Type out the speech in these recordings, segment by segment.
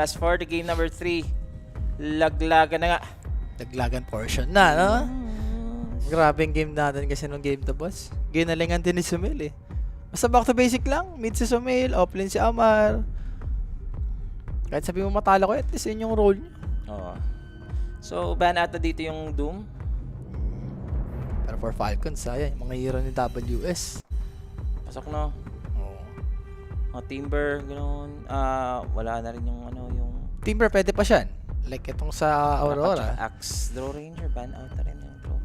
fast forward to game number 3. Laglagan na nga. Laglagan portion na, no? Grabe yung game natin kasi nung game to, boss. Ginalingan din ni Sumail eh. Basta back to basic lang. Mid si Sumail, offlane si Amar. Kahit sabi mo matalo ko, at least yun yung role niya. Oo. So, ban ata dito yung Doom. Pero for Falcons, ayan, yung mga hero ni WS. Pasok na. Oo. Timber, gano'n. Wala na rin yung ano, yung... Timber, pwede pa siya. Like itong sa Aurora. Axe Draw Ranger, ban out na rin yung draw.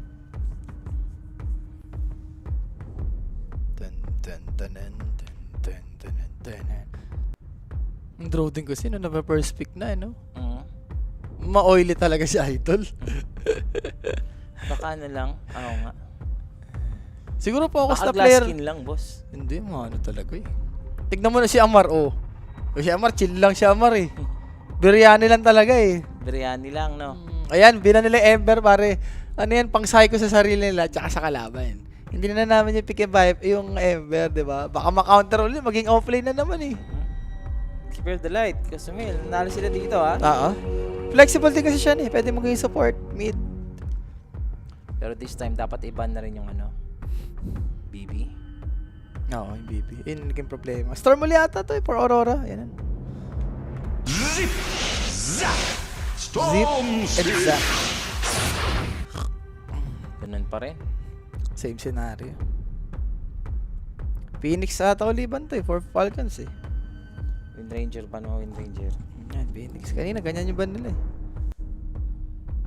Ang draw din ko sino na first pick na, no? Mm. Ma-oily talaga si Idol. Baka na lang. Oo nga. Siguro focus Baka na glass player. skin lang, boss. Hindi, ano talaga eh. Tignan mo na si Amar, oh. O si Amar, chill lang si Amar eh. Biryani lang talaga eh. Biryani lang, no? Ayan, binan nila Ember, pare. Ano yan, pang psycho sa sarili nila, tsaka sa kalaban. Hindi na namin yung pick and vibe, yung Ember, di ba? Baka ma-counter ulit, maging offlane na naman eh. Keeper the light. Kasumil, nalo sila dito, ha? Oo. Flexible din kasi siya eh. Pwede maging support, mid. Pero this time, dapat i-ban na rin yung ano, BB. Oo, yung BB. Yun naging problema. Storm ulit ata to eh, for Aurora. Yan. Zip! Zap! Zip Storm! and zap. Ganun pa rin. Same scenario. Phoenix ata uliban to eh, for Falcons eh. Wind Ranger pa, no? Wind Ranger. Yan, Phoenix. Kanina, ganyan yung ban nila eh.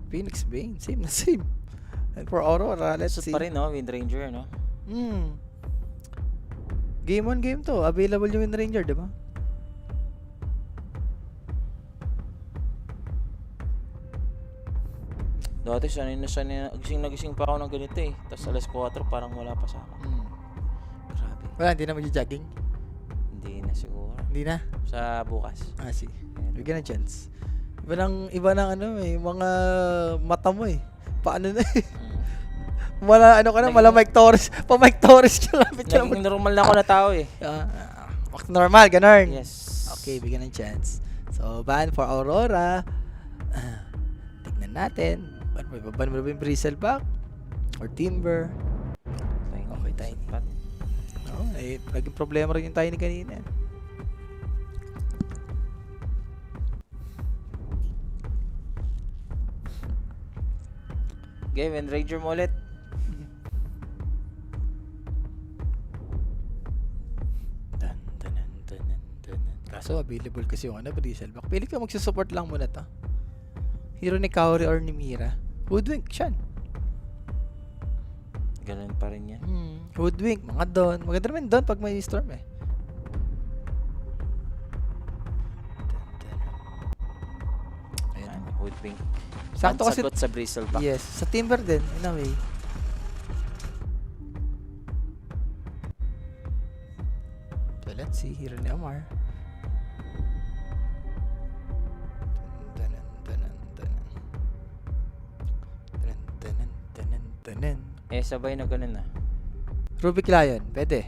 Phoenix, Bane. Same na same. And for Aurora, let's Suit see. pa rin, no? Wind Ranger, no? Game 1, game 2. Available yung Wind Ranger, diba? Dati, nagising pa ako ng ganito eh. Tapos alas 4, parang wala pa sa akin. Grabe. Wala, hindi na mag-jogging. Hindi na siguro. Hindi na. Sa bukas. See. Bigyan ng chance. Iba ng ano eh, mga mata mo eh. Paano na eh. Wala ano ka na, wala Mike Torres. Pa Mike Torres ka lapit ka Naging normal na ako na tao eh. Normal, ganun. Yes. Okay, bigyan ng chance. So, ban for Aurora. Tignan natin. Ban mo ba yung Bristleback? Or Timber? Okay, tayo. Oo, eh, naging problema rin yung tayo ni kanina. Okay, Wind Ranger mo ulit. Kaso available kasi yung ano, Bristleback. Pili ka magsusupport lang muna to. Hero ni Kaori or ni Mira. Hoodwink, siyan. Ganun pa rin yan. Hoodwink, mga Don. Maganda naman Don pag may storm eh. Ayan, Hoodwink. Sakto kasi. Sagot sa Bristleback. Yes, sa Timber din, in a way. So let's see, hero ni Amar. Sabay na ganun na. Rubik Lion, pwede.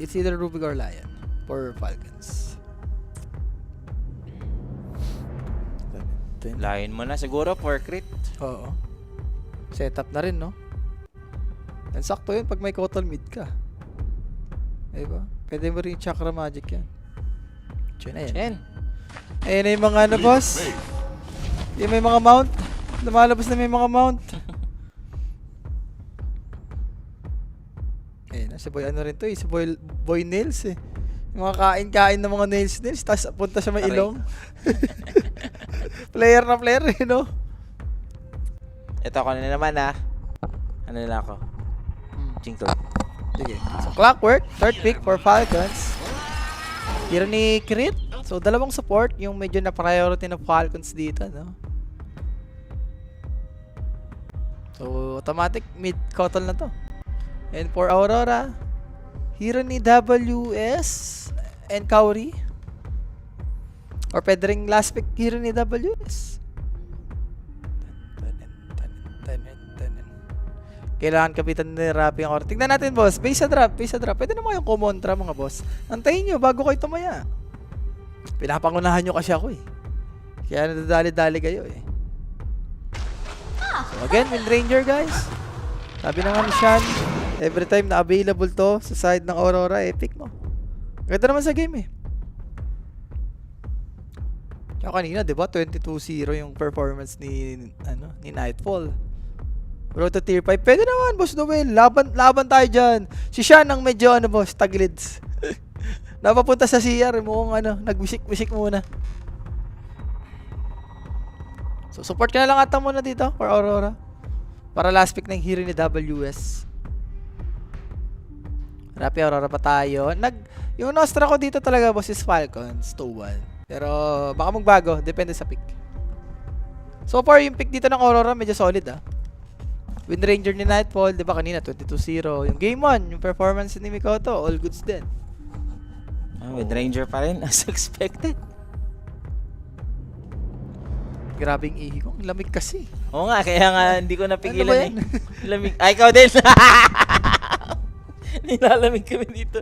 It's either Rubik or Lion for Falcons. Lion mo na siguro for crit. Oo. Setup na rin, no? And sakto yun pag may Kotal mid ka. Diba? Pwede mo rin yung Chakra Magic yan. Diyan na yan. Chen. Ayun na yung mga ano, boss. Yung may mga mount. Lumalabas na may mga mount. Ayun na, si Boy ano rin to eh. Si Boy Nails eh. Yung mga kain-kain ng mga nails. Tapos punta siya may Aray. ilong. Player na player eh, no? Ito ako na naman ha. Ano nila ako? Jingle. Sige. So, Clockwork, third pick for Falcons. Hero ni Crit. So, dalawang support. Yung medyo na priority ng Falcons dito, no? So, automatic mid-Kotal na to. And for Aurora, hero ni WS and Kaori. Or pwede ring last pick hero ni WS. Kailangan kapitan ni Rappi ang Aurora. Tignan natin, boss. Base sa drop, base sa drop. Pwede naman kayong kumontra, mga boss. Antayin nyo bago kayo tumaya. Pinapangunahan nyo kasi ako eh. Kaya nadadali-dali kayo eh. So again, Wind Ranger guys. Sabi na nga ni Sean, every time na available to sa side ng Aurora, epic mo. Ganda naman sa game eh. Tsaka kanina, di ba? 22-0 yung performance ni Nightfall. Bro to tier 5. Pwede naman, Boss Noel. Laban tayo dyan. Si Sean ang medyo, boss, taglids. Napapunta sa CR. Mukhang, nag-wisik-wisik muna. So, support ka na lang ata muna dito for Aurora. Para last pick ng hero ni WS. Rapi, Aurora pa tayo. Yung Nostra ko dito talaga, boss, is Falcons 2-1. Pero baka magbago, depende sa pick. So far, yung pick dito ng Aurora medyo solid Wind Ranger ni Nightfall, di ba kanina 22-0. Yung game 1, yung performance ni Mikoto, all goods din. Wind Ranger pa rin, as expected. Grabing ihi ko, ang lamig kasi. Oo nga, kaya nga hindi ko napigilan Ano ba yan? Lamig. Ay, ikaw din. Nilalamig kami dito.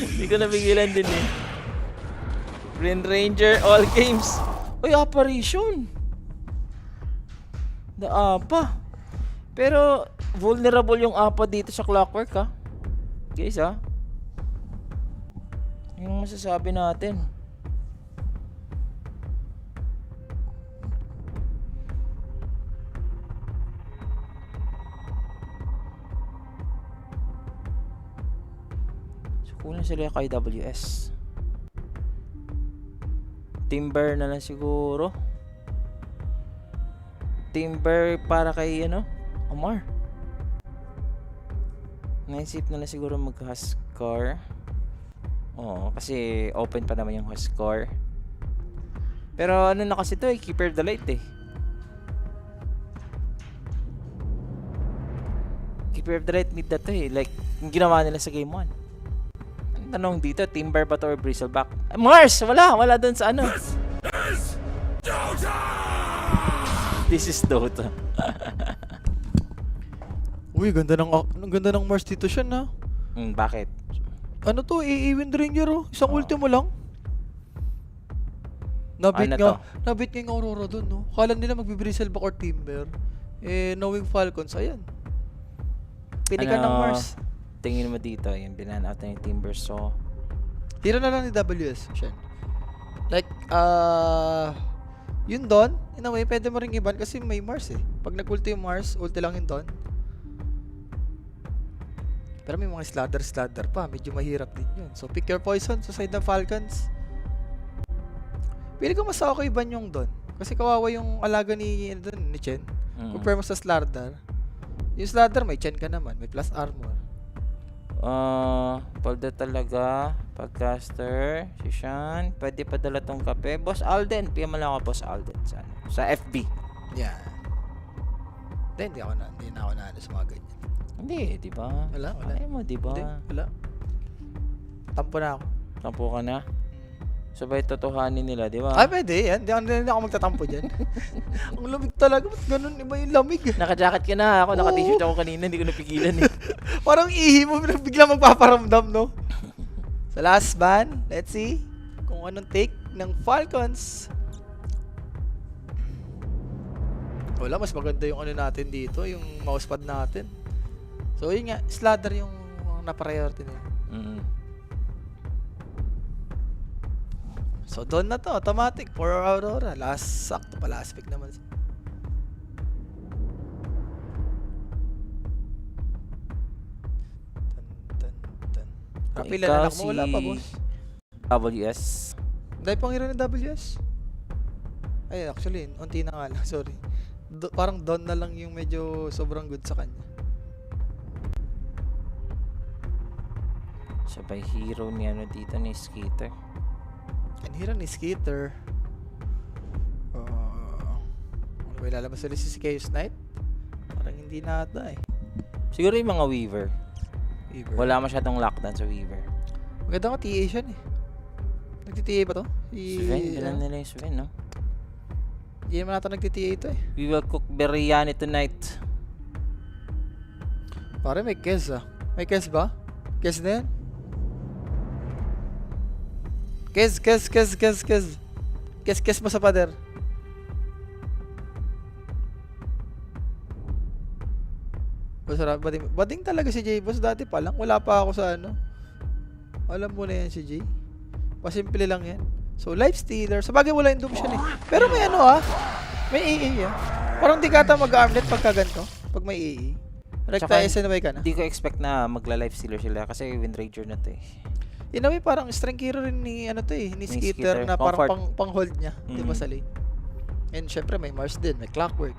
Hindi ko napigilan din eh. Wind Ranger, all games. Uy, apparition. The APA. Pero, vulnerable yung APA dito sa Clockwork Guys yung masasabi natin. So, kulang sila kay WS. Timber na lang siguro. Timber para kay Omar. Naisip na lang siguro mag-Huskar. Oo, kasi open pa naman yung Huskar. Pero na kasi to Keeper of the Light Keeper of the Light need na to like yung ginawa nila sa game 1. Ang tanong dito, Timber ba to or Bristleback? Mars! Wala dun sa This is Dota. Uy, ganda ng Mars dito siya Bakit? Ano to, Wind Ranger Isang ulti mo lang. Nabit nga yung Aurora dun Kala nila magbe-Bristleback or Timber. Knowing Falcons, ayan. Pinikan ng Mars. Tingin mo dito, yung binan out ng Timber, so Tira na lang ni WS, Shen. Like, yun Don, in a way, pwede mo ring iban kasi may Mars Pag nag-ulti yung Mars, ulti lang yung Don. Pero may mga slaughter pa, medyo mahirap din yun. So, pick your poison sa side ng Falcons. Pili ko mas okay ban yung Don. Kasi kawawa yung alaga ni Chen. Compare mo sa Slaughter. Yung Slaughter, may Chen ka naman, may plus armor. Palda talaga. Pagcaster, si Sean. Pwede padala tong kape. Boss Alden. PM mo lang ako, Boss Alden. Sa FB. Yeah. Hindi na ako na sa mga ganyan. Hindi, di ba? Wala. Ay mo, di ba? Hindi, wala. Tampo na ako. Tampo ka na? Sabay totohanin nila, di ba? Ay, pwede yan. Hindi ako magtatampo dyan. Ang lamig talaga. Ba't ganun? Iba yung lamig. Naka-jacket ka na. Ako, naka-t-shirt ako kanina. Hindi ko napigilan Parang ihi mo. Bigla magpaparamdam, no? Sa last ban, let's see kung anong take ng Falcons. Wala, mas maganda yung natin dito. Yung mousepad natin. So, yun nga. Slaughter yung na-priority nila. So, doon na to. Automatic. For Aurora. Sakto pa. Last pick naman. Kapila na mo. Wala pa, boss. WS. Dahil pang hero ng WS. Ay, actually, unti na nga lang. Sorry. Parang Don na lang yung medyo sobrang good sa kanya. Sabay hero ni dito ni Skater. Ang hero ni Skater. Ano ba ilalabas ulit si Chaos Knight? Parang hindi na ata Siguro yung mga Weaver. Wala masyadong lockdown sa Weaver. Maganda ko TA siya Nagti-TA ba to? Sven, bilan nila yung Sven, no? Hindi naman natin nagti-TA ito We will cook biryani tonight. Pare may Kes May Kes ba? Kes na yan? Kes. Kes mo sa pader. Masarap. Bading talaga si Jay Boss dati pa lang. Wala pa ako sa ano. Alam mo na yan si Jay. Pasimple lang yan. So, life stealer. Sa bagay wala yung Doomshan eh. Pero may ano may AA Parang di kata mag-armlet pagka ganito. Pag may AA. Rekta Tsaka, SNY ka na. Hindi ko expect na magla-life stealer sila kasi Windrager na to eh. In a way, parang strength hero rin ni ano to eh. Ni Ni Skitter Skitter. na Comfort. parang pang-hold niya. Di ba Mm. sa lane? And syempre may Mars din. May Clockwork.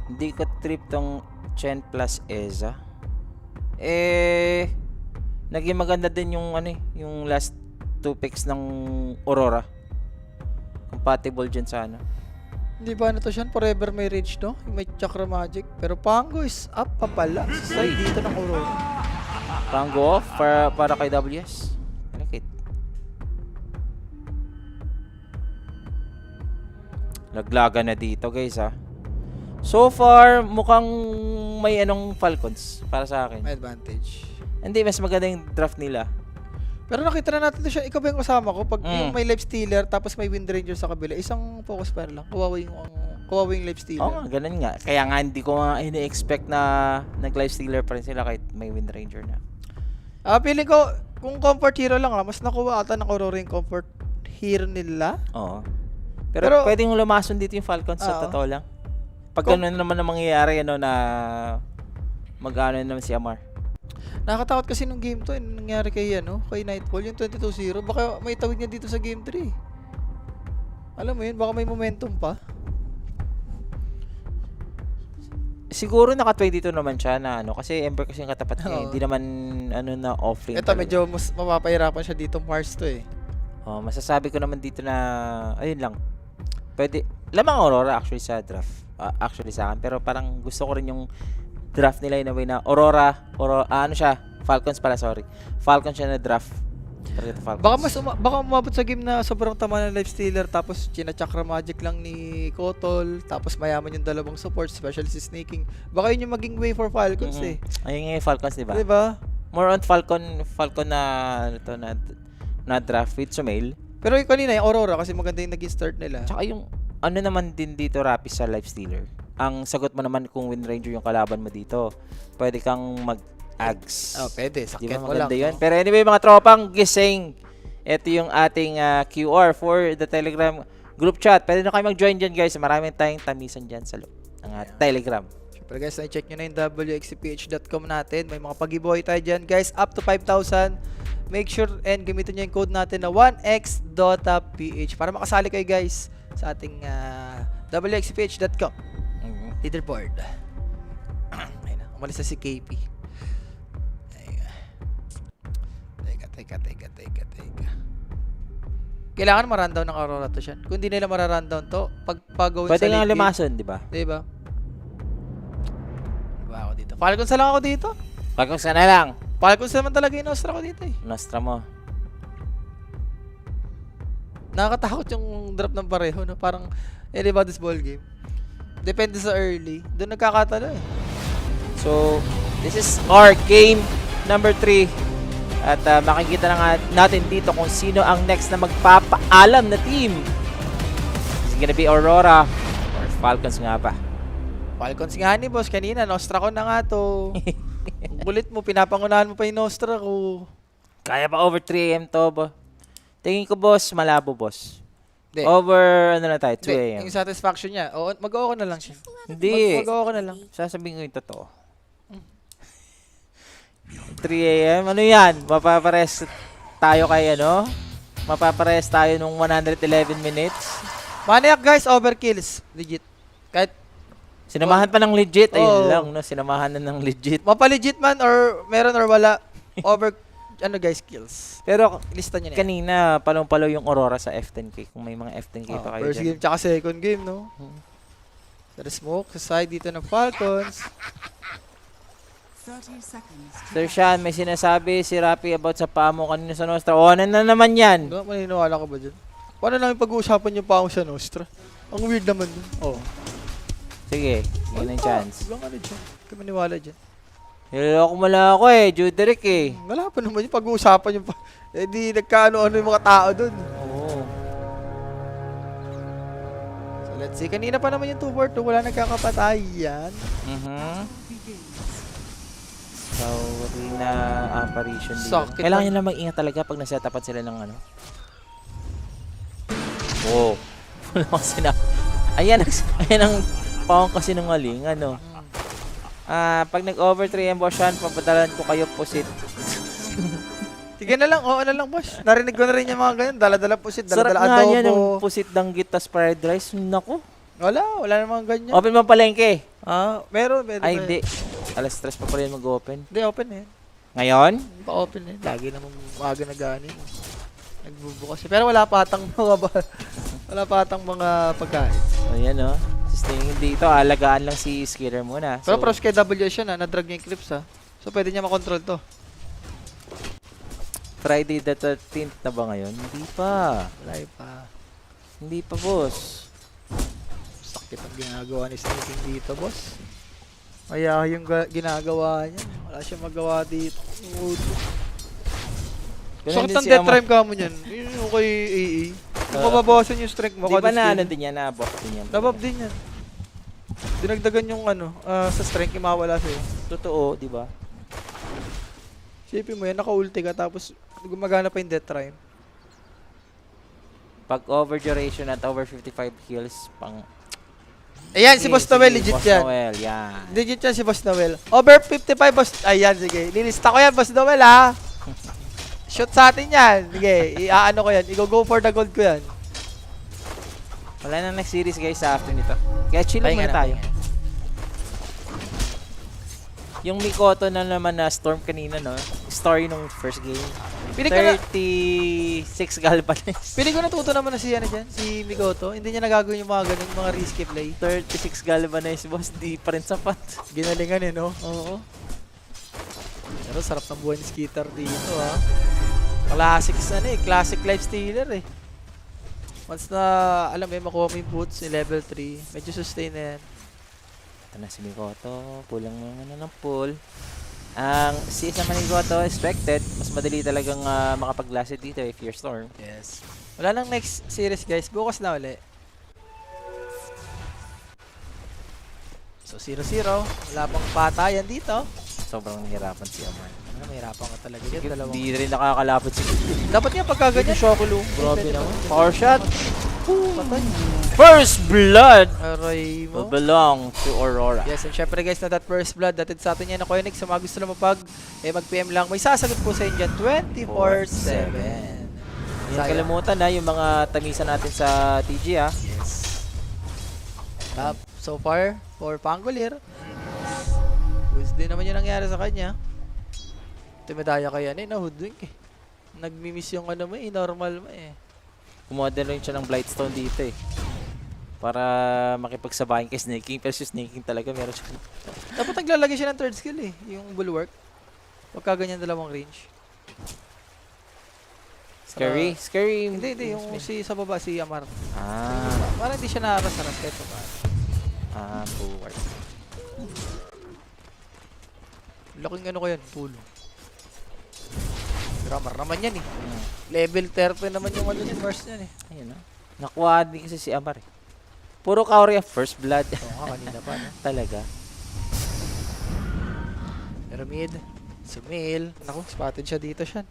Hindi ko trip tong Chen plus Eza. Naging maganda din yung ano eh, yung last 2 picks ng Aurora. Compatible dyan sa ano. Hindi ba ano to siya? Forever may rage, no? Yung may Chakra Magic. Pero Pango is up pa pala. Sa side dito ng Aurora. Parang go off para kay WS. I like it. Laglaga na dito guys So far, mukhang may anong Falcons para sa akin. May advantage. Hindi, mas maganda yung draft nila. Pero nakita na natin to siya. Ikaw ba yung kasama ko? Pag Mm. yung may Life Stealer tapos may Wind Ranger sa kabila, isang focus fire lang. Kawawa yung Life Stealer. Oo nga, ganun nga. Kaya nga hindi ko nga ini-expect na nag-life stealer pa rin sila kahit may Wind Ranger na. Feeling ko, kung comfort hero lang mas nakuha ata ng Aurora yung comfort hero nila. Oo. Pero- Pero pwedeng lumason dito yung Falcons sa Oo. totoo lang. Pag ganun naman ang mangyayari, na mag-ano naman si Amar. Nakakatakot kasi nung game to, yung nangyari kay Nightfall, yung 22-0, baka may tawid niya dito sa game 3. Alam mo yun, baka may momentum pa. Siguro naka-22 naman siya na kasi Ember kasi yung katapat niya. Oo. Hindi naman na offering. Ito, medyo mas mapapahirapan siya dito Mars to eh. Masasabi ko naman dito na ayun lang. Pwede lamang Aurora actually sa draft. Actually sa akin, pero parang gusto ko rin yung draft nila in a way na Aurora ano siya? Falcons pala, sorry. Falcons siya na draft. Talaga Falcons. Baka umabot sa game na sobrang tama ng Life Stealer tapos Chakra Magic lang ni Kotol tapos mayaman yung dalawang support, especially si Snaking. Baka yun yung maging way for Falcons eh. Ayun nga yung Falcons, di ba? Diba? More on Falcon na na draft with Sumail. Pero yung kanina yung Aurora kasi maganda yung naging start nila. Tsaka yung ano naman din dito Rappi sa Life Stealer. Ang sagot mo naman kung Wind Ranger yung kalaban mo dito, pwede kang mag-ags. Pwede. Di Sakyan ba mo lang. maganda yun? no? Pero anyway mga tropang gising. Ito yung ating QR for the Telegram group chat. Pwede na kayo mag-join dyan guys. Maraming tayong tamisan dyan sa loob ng Telegram. Siyempre guys, na-check nyo na yung wxcph.com natin. May mga pag-giveaway tayo dyan guys. Up to 5,000. Make sure and gamitin nyo yung code natin na 1xdotaph para makasali kayo guys sa ating wxcph.com leaderboard. Ayun na, umalis na si KP. Teka. Kailangan ma-rundown ng Aurora to siya. Kung di nila mara-rundown to, pag-gawin sa Pwede nga late game, lumason, di ba? diba? Diba ako dito? Falcons na lang ako dito. Falcons ka na lang. Falcons naman talaga yung Nostra ko dito eh. Nostra mo. Nakakatakot yung drop ng pareho, no? Parang anybody's ball game. Depende sa early. Doon nagkakatalo eh. So, this is our game number 3. At makikita na nga natin dito kung sino ang next na magpapaalam na team. Is it gonna be Aurora or Falcons nga ba? Falcons nga ni boss. Kanina, Nostra ko na nga to. Ang kulit mo, pinapangunahan mo pa yung Nostra ko. Kaya pa over 3 AM to ba? Tingin ko boss, malabo boss. Hindi. Over, ano na tayo, 2 Hindi, AM. yung satisfaction niya. Mag-oo ko na lang siya. Hindi. Mag-oo ko na lang. Sasabihin ko yung totoo. 3 AM? Ano yan? Mapapares tayo kay ano? Mapapares tayo nung 111 minutes? Maniac guys, overkills. Legit. Kahit Sinamahan pa ng legit. Ayun Oo. lang, no? Sinamahan na ng legit. mapalegit man or meron or wala, guys, kills. Pero Lista niya na yan. kanina, palong-palo yung Aurora sa F10K. Kung may mga F10K pa kayo First dyan. game tsaka second game, no? Sa smoke, sa side dito ng Falcons. 30 seconds. Sir Sean, may sinasabi si Rappi about sa pamo kanina sa Nostra. O, ano na naman yan? Ano, maniniwala ka ba dyan? Paano namin pag-uusapan yung paong sa Nostra? Ang weird naman dun. Oh. Sige, yun ang chance. Walang ano dyan. Hindi ka maniwala dyan. Niloloko mo lang ako eh, Juderick eh. Wala pa naman yung pag-uusapan yung di nagkaano-ano yung mga tao dun. let's see. Kanina pa naman yung 2-4-2. Wala nagkakapatayan. Sorry na apparition dito. Sakit Kailangan lang. nyo lang mag-ingat talaga pag nasetapan sila ng ano. Oh. Wala kasi na. Ayan ang pawang kasi ng aling. Ano. Pag nag-over 3 embosyan, papadalan ko kayo pusit. Sige na lang, oo na lang, boss. Narinig ko na rin yung mga ganyan. Dala-dala pusit, Sarap dala-dala nga yan adobo. yung pusit danggit tas fried rice. Naku. Wala namang ganyan. Open mo palengke. Meron. Ay, hindi. Alas 3 pa pala yun mag-open. Hindi, open eh. Ngayon? Pa-open eh. Lagi namang maaga na gani. Nagbubukas eh. Pero wala pa atang mga pagkain. Ayan o. Sustaining dito. Alagaan lang si Skiller muna. Pero pros kay WS siya na-drag niya yung clips ha. So pwede niya makontrol to. Friday the 13th na ba ngayon? Hindi pa. Wala pa. Hindi pa, boss. Sakit ang ginagawa ni Sneaking dito, boss. Kaya yung ginagawa niya. Wala siyang magawa dito. Ganun Sakit din ang si death Ama. time ka mo niyan. Yun yung kay AA. Kung mababawasan yung strength mo, Di ba kada na skill. ano din yan? Na-buff din yan. Nabab din yan. Dinagdagan yung sa strength, yung mawala sa'yo. Totoo, di ba? Sipin mo yan, naka-ulti ka tapos gumagana pa yung death time. Pag over duration at over 55 kills, pang... Ayan, si Boss Noel, legit Boss yan. Noel, yan. Legit yan si Boss Noel. Over 55, Boss... Ayan, sige. Lilista ko yan, Boss Noel, ha? Shoot sa atin yan. Sige, iaano ko yan. I-go for the gold ko yan. Wala na next series guys sa after nito. Kaya chill Pahinga muna na, tayo. pahinga. Yung Mikoto na naman na Storm kanina, no? Story nung first game. Pili ko na... 36 galvanize. Pili ko natuto naman na si ano dyan, si Mikoto. Hindi niya nagagawin yung mga ganun, mga risky play. 36 galvanize, boss. Di pa rin sapat. Ginalingan eh, no? Oo. Pero sarap ng buhay ni Skitter dito, ha? Classic classic life stealer eh. Once na, alam mo makuha mo yung boots, yung level 3, medyo sustain na yan. Ito na si Mikoto. Pulang mga ng pull. Ang CS naman ni Mikoto, expected. Mas madali talagang makapag-last dito if you're Storm. Yes. Wala nang next series guys, bukas na uli. So 0-0, wala pang patayan dito. Sobrang nahirapan si Amar. Mahirapan ka talaga yan, dalawang. Hindi rin nakakalapit si Dapat nga pagka ganyan. Shokulo. Grabe naman. Power shot. Patay. First blood Aray will mo. belong to Aurora. Yes, and syempre guys, na that first blood, datid sa atin yan na Koenig. Sa mga gusto na mapag, mag-PM lang. May sasagot po sa inyo dyan, 24/7. Hindi kalimutan na yung mga tamisan natin sa TG ha. Yes. So far, for Pangolier. Wednesday naman yung nangyari sa kanya. Tumedaya kaya na hoodwink eh. Nagmi-miss yung ano mo eh, normal mo eh. Kumuha din rin siya ng Blightstone dito eh. Para makipagsabahin kay Snake King. Pero si Snake King talaga meron siya. Dapat naglalagay siya ng third skill eh, yung bulwark. Pagka ganyan dalawang range. Scary? Scary? Hindi, yung si sa baba, si Amar. Parang hindi siya nakaras-aras kahit pa paano. Forward. Laking ano ko yan, pulo. Grammar naman yan eh. Level 30 naman yung ano niya, first niyan eh. Ayun na. Nakuha din kasi si Amar eh. Puro Kaori first blood. Oo nga, kanina pa no. Talaga. Pero mid, Sumail. Naku, spotted siya dito siya.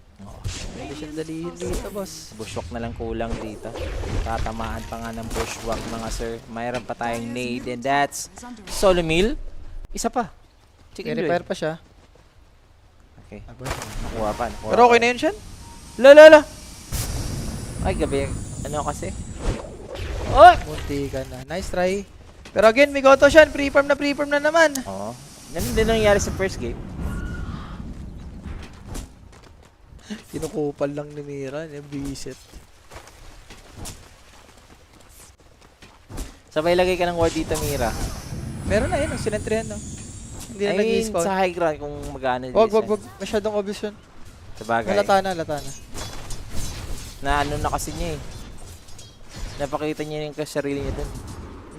Pwede siyang dalihin dito, boss. Bushwalk na lang kulang dito. Tatamaan pa nga ng bushwalk mga sir. Mayroon pa tayong nade and that's solo meal. Isa pa. Chicken joy. I-repair pa siya. Okay. Nakuha pa. Pero okay na yun siya. La. Ay, gabi. Ano kasi? Oy! Munti ka na. Nice try. Pero again, Mikoto siya. Pre-farm na naman. Oo. Ganun din nangyari sa first game. Kinukupal lang ni Mira. Bisit. Sabay lagay ka ng ward dito, Mira. Meron na yun. Ang sinentryhan no. Hindi na I mean, nag-i-spawn. sa high ground kung mag-ano. Wag. Masyadong obvious yun. Sabagay. Lata na. Na ano na kasi niya eh. Napakita niya yung sarili niya dun.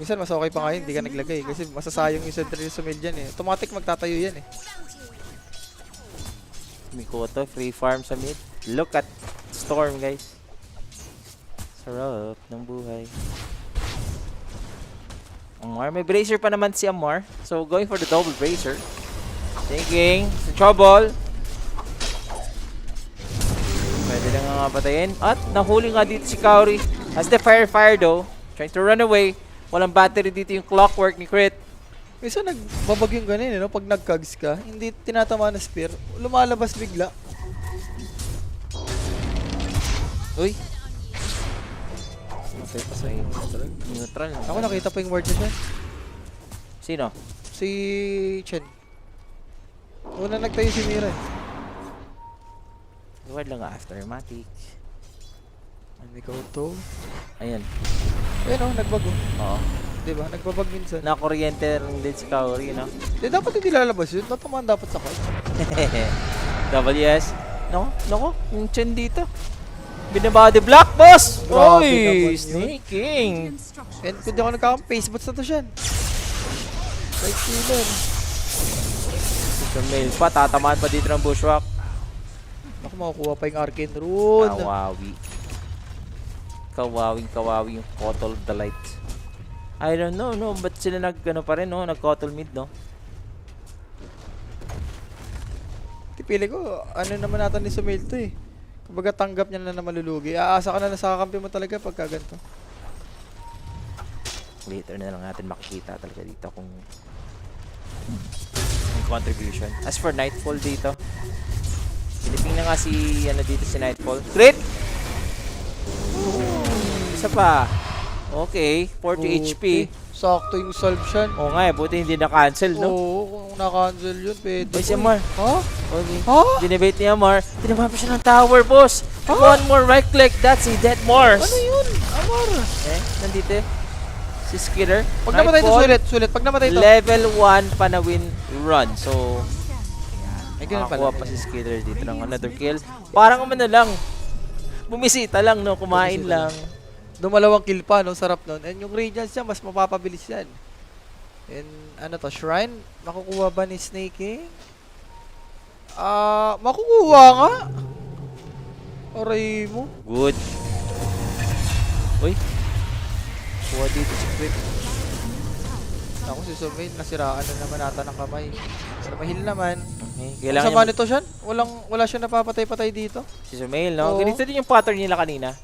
Minsan mas okay pa ngayon, hindi ka naglagay. Kasi masasayang yung sentry sa mid dyan eh. Automatic magtatayo yan eh. Mikoto, free farm sa mid. Look at Storm, guys. Sarap ng buhay. Amar. May bracer pa naman si Amar. So, going for the double bracer. Thinking. Sa trouble. Pwede lang nga patayin. At nahuli nga dito si Kaori. As the fire though. Trying to run away. Walang battery dito yung clockwork ni Crit. Minsan nagbabag yung ganun, no? Pag nag-cogs ka, hindi tinatama na spear, lumalabas bigla. Uy. Okay, pasay. Neutral. Ako nakita pa yung word niya siya. Sino? Si Chen. Una nagtayo si Mira. Word lang nga aftermatic. Ano ikaw to? Ayan. Ayun o, nagbago. Oo. Diba? Nagbabag minsan. Na-kuryente rin din si Kaori, no? Dapat hindi lalabas yun. Tatamaan dapat sa card. WS. Nako, yung Chen dito. Binabody block, boss! Grabe naman Oy! yun. Sneaking! And kung di ako nagkaka-facebots na to siya. Right killer. Sa mail pa, tatamaan pa dito ng bushwhack. Ako makukuha pa yung Arcane Rune. Kawawi yung Cottle of the Light. I don't know, no? Ba't sila pa rin, no? Nag-Cottle mid, no? Tipili ko, ano naman natin ni Sumail to eh. Kumbaga tanggap niya na malulugi. Aasa ka na sa kakampi mo talaga pagka ganito. Later na lang natin makikita talaga dito kung yung contribution. As for Nightfall dito, piniping na nga si Nightfall. Crit! Isa pa. Okay, 40 HP. Sakto yung solve siya. Oo nga buti hindi na-cancel, no? Oo, kung na-cancel yun, pwede. Ay, si Amar. Ha? Okay. Ha? Dinebate ni Amar. Tinama pa siya ng tower, boss. One more right click. That's a dead Mars. Ano yun? Amar. Nandito. Si Skitter. Pag namatay ito, Nightfall. sulit. Pag namatay ito. Level 1 pa na win run. So, Ay, ganun pala. makakuha pa si Skitter dito ng another kill. Parang ano lang. Bumisita lang, no? Kumain lang. Dumalawang kill pa, no? Sarap nun. And yung radiance niya, mas mapapabilis yan. And ano to, Shrine? Makukuha ba ni Snake King? Makukuha nga. Aray mo. Good. Uy. Kuha dito si Crit. Ako si Sumail, nasiraan na naman ata ng kamay. Pero mahil naman. Okay. Ang Kailangan sama niya nito siya, wala siya napapatay-patay dito. si Sumail, no? Oo. Ganito din yung pattern nila kanina.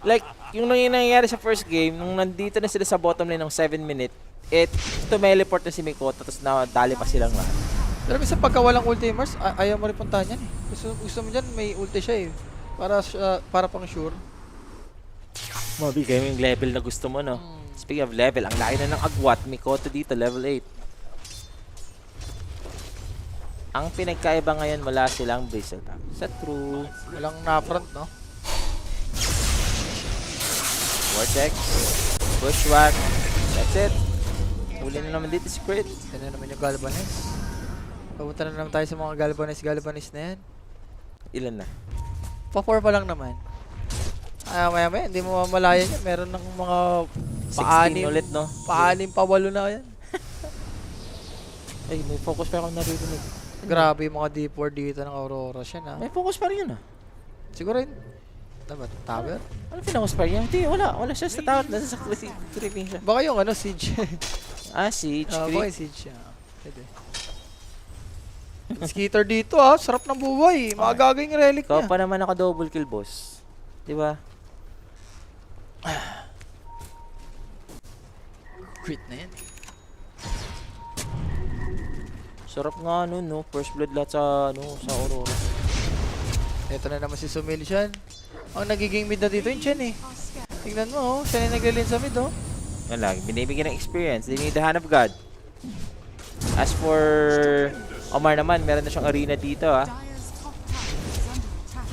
Like, yung nangyayari sa first game, nung nandito na sila sa bottom lane ng 7 minute, tumeleport na si Mikoto, tapos nadali pa silang lahat. Pero minsan pagka walang ulti Mars, ayaw mo rin puntahan yan eh. Gusto mo dyan, may ulti siya eh. Para pang sure. Mabigay mo yung level na gusto mo, no? Speaking of level, ang laki na ng agwat, Mikoto dito, level 8. Ang pinagkaiba ngayon, wala silang Bristle Pack. Sa true. Walang na-front, no? Vortex. Bushwhack. That's it. Huli na naman dito si Crit. Yan na naman yung Galvanize. Papunta na naman tayo sa mga Galvanize na yan. Ilan na? Pa-4 pa lang naman. Maya-maya, hindi mo mamalayan yan. Meron ng mga 16 ulit, no? pa-6, pa-8 na yan. Ay, may focus pa ako naririnig. Grabe yung mga D4 dito ng Aurora siya na. May focus pa rin yun, ah. Siguro yun. Dapat tower? Ano pinakos pa rin? Hindi, wala. Wala siya sa tower. Nasa sa creeping siya. Baka yung Siege. Siege. Baka yung Siege siya. Pwede. Skitter dito sarap ng buhay. Magagay yung relic Ikaw niya. pa naman ako double kill, boss. Diba? Crit na yan. Sarap nga nun, no? First blood lahat sa Aurora. Ito na naman si Sumilsian. Ang nagiging mid na dito yung Chen eh. Tingnan mo siya na naglilin sa mid Yan lang, binibigyan ng experience. They need the hand of God. As for Omar naman, meron na siyang arena dito,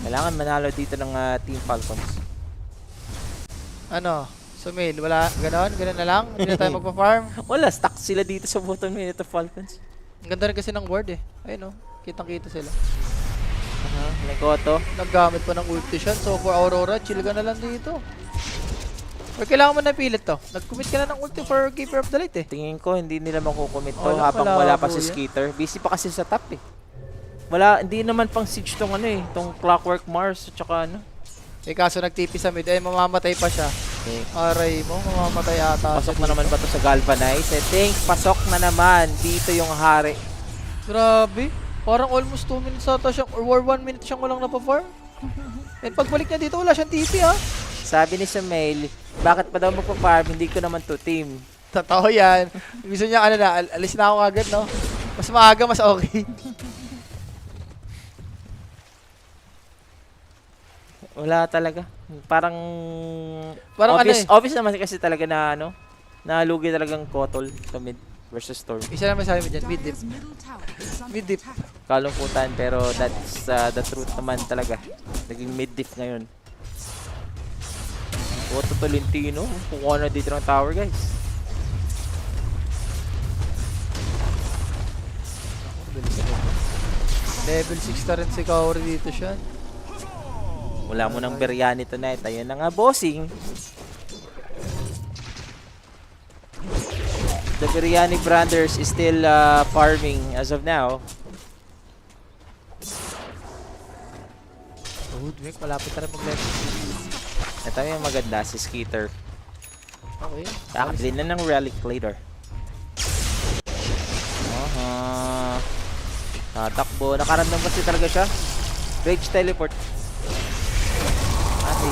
Kailangan manalo dito ng Team Falcons. Ano? Sumil, wala, ganon na lang. Hindi na tayo magpa-farm. Wala, stuck sila dito sa bottom lane ito Falcons. Ang ganda rin kasi ng ward eh. Ayun kitang-kita sila. Mikoto. Naggamit pa ng ulti siya. So for Aurora, chill ka na lang dito. Or kailangan mo na pilit to. Nag-commit ka na ng ulti for Keeper of the Light eh. Tingin ko hindi nila makukomit to Wala, habang wala wala pa po si yan. Skitter. Busy pa kasi sa top Wala, hindi naman pang siege tong tong Clockwork Mars at saka Eh kaso nag-TP sa mid, mamamatay pa siya. Okay. Aray mo, mamamatay ata. Pasok na naman ba to sa Galvanize? I think pasok na naman dito yung hari. Grabe. Parang almost 2 minutes ata siya, or 1 minute siyang walang napafarm. And pagbalik niya dito, wala siyang TP ha. Sabi ni Sumail, bakit pa daw magpa-farm? Hindi ko naman to team. Totoo yan. Gusto niya ano na, alis na ako agad, no? Mas maaga, mas okay. Wala talaga. Parang Parang obvious, ano obvious naman kasi talaga na ano, nalugi talagang Kotol sa mid versus Storm. Isa naman sa amin dyan, mid dip. Mid dip. Kalungkutan pero that's the truth naman talaga. Naging mid diff ngayon. Otto Tolentino, kukuha na dito ng tower guys. Level 6 na rin si Kaori dito siya. Wala mo ng biryani tonight. Ayun na nga bossing. The Biryani Brothers is still farming as of now. Oh, Dwek, malapit na rin mag-level. Ito yung maganda, si Skeeter. Okay. Kakabili na ng relic later. Tatakbo. Nakaramdam kasi talaga siya. Rage teleport. Ati.